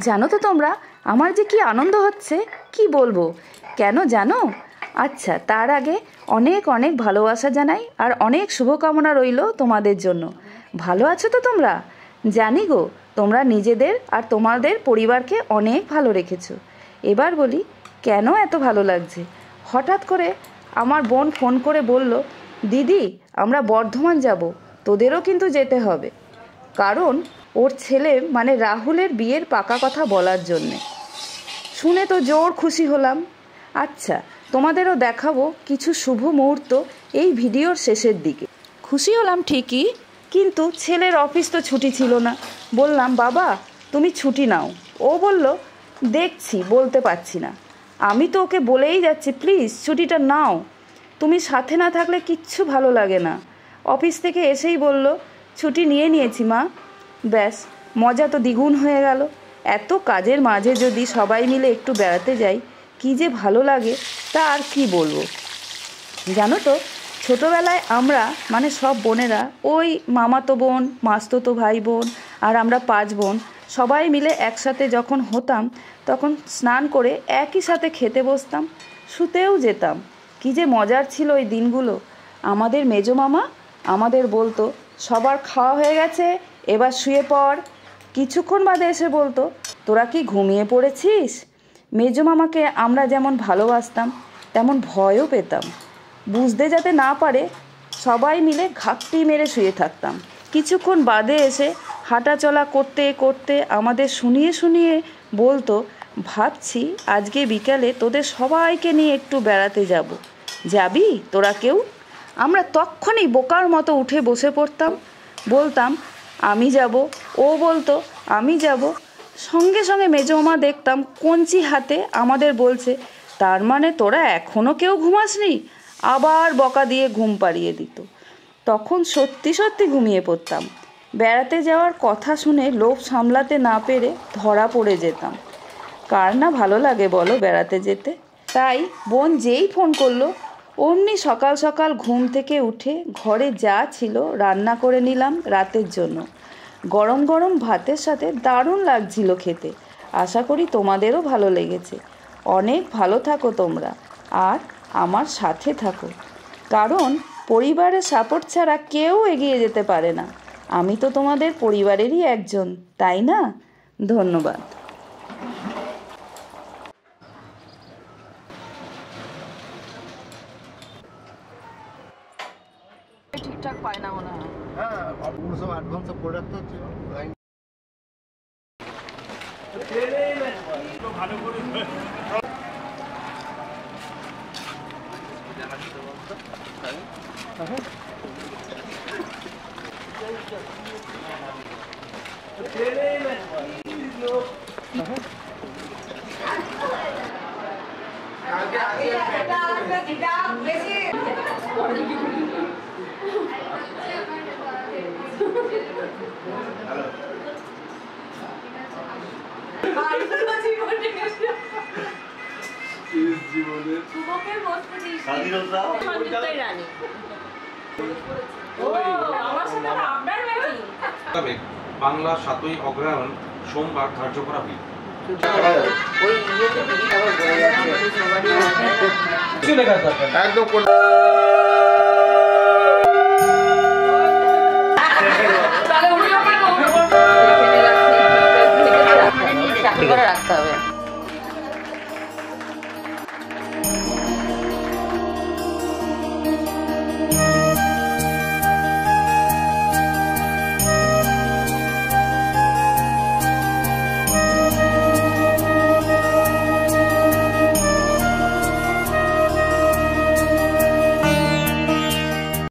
জানো তো তোমরা আমার যে কি আনন্দ হচ্ছে কি বলবো, কেন জানো? আচ্ছা, তার আগে অনেক অনেক ভালোবাসা জানাই আর অনেক শুভকামনা রইল তোমাদের জন্য। ভালো আছো তো তোমরা? জানি গো, তোমরা নিজেদের আর তোমাদের পরিবারকে অনেক ভালো রেখেছো। এবার বলি কেন এত ভালো লাগছে। হঠাৎ করে আমার বোন ফোন করে বলল, দিদি আমরা বর্ধমান যাব, তোদেরও কিন্তু যেতে হবে। কারণ ওর ছেলে মানে রাহুলের বিয়ের পাকা কথা বলার জন্যে। শুনে তো জোর খুশি হলাম। আচ্ছা, তোমাদেরও দেখাবো কিছু শুভ মুহূর্ত এই ভিডিওর শেষের দিকে। খুশি হলাম ঠিকই, কিন্তু ছেলের অফিস তো ছুটি ছিল না। বললাম, বাবা তুমি ছুটি নাও। ও বলল, দেখছি, বলতে পারছি না। আমি তো ওকে বলেই যাচ্ছি, প্লিজ ছুটিটা নাও, তুমি সাথে না থাকলে কিচ্ছু ভালো লাগে না। অফিস থেকে এসেই বলল, ছুটি নিয়ে নিয়েছি মা। ব্যাস, মজা তো দ্বিগুণ হয়ে গেল। এত কাজের মাঝে যদি সবাই মিলে একটু বেড়াতে যাই, কী যে ভালো লাগে তা আর কি বলবো। জানো তো, ছোটোবেলায় আমরা মানে সব বোনেরা, ওই মামাতো বোন, মাস্তুতো ভাই বোন আর আমরা 5 বোন সবাই মিলে একসাথে যখন হতাম, তখন স্নান করে একই সাথে খেতে বসতাম, শুতেও যেতাম। কী যে মজার ছিল ওই দিনগুলো। আমাদের মেজো মামা আমাদের বলতো, সবার খাওয়া হয়ে গেছে, এবার শুয়ে পড়। কিছুক্ষণ বাদে এসে বলতো, তোরা কি ঘুমিয়ে পড়েছিস? মেজো মামাকে আমরা যেমন ভালোবাসতাম তেমন ভয়ও পেতাম। বুঝতে যাতে না পারে সবাই মিলে ঘাপটি মেরে শুয়ে থাকতাম। কিছুক্ষণ বাদে এসে হাঁটা চলা করতে করতে আমাদের শুনিয়ে শুনিয়ে বলতো, ভাবছি আজকে বিকালে তোদের সবাইকে নিয়ে একটু বেড়াতে যাব, যাবি তোরা কেউ? আমরা তখনই বোকার মতো উঠে বসে পড়তাম, বলতাম আমি যাব। ও বলতো আমি যাব। সঙ্গে সঙ্গে মেজোমা দেখতাম কঞ্চি হাতে আমাদের বলছে, তার মানে তোরা এখনও কেউ ঘুমাসনি? আবার বকা দিয়ে ঘুম পাড়িয়ে দিত। তখন সত্যি সত্যি ঘুমিয়ে পড়তাম। বেড়াতে যাওয়ার কথা শুনে লোভ সামলাতে না পেরে ধরা পড়ে যেতাম। কার না ভালো লাগে বলো বেড়াতে যেতে? তাই বোন যেই ফোন করলো, অমনি সকাল সকাল ঘুম থেকে উঠে ঘরে যা ছিল রান্না করে নিলাম রাতের জন্য। গরম গরম ভাতের সাথে দারুণ লাগছিল খেতে। আশা করি তোমাদেরও ভালো লেগেছে। অনেক ভালো থাকো তোমরা আর আমার সাথে থাকো, কারণ পরিবারের সাপোর্ট ছাড়া কেউ এগিয়ে যেতে পারে না। আমি তো তোমাদের পরিবারেরই একজন, তাই না? ধন্যবাদ। ঠিকঠাক পায় না মনে হয়। হ্যাঁ, আপনার সব অ্যাডভান্স প্রোডাক্ট হচ্ছে ভালো করে বাংলা 7ই অগ্রহায়ণ সোমবার ধার্য করা বিল। একদম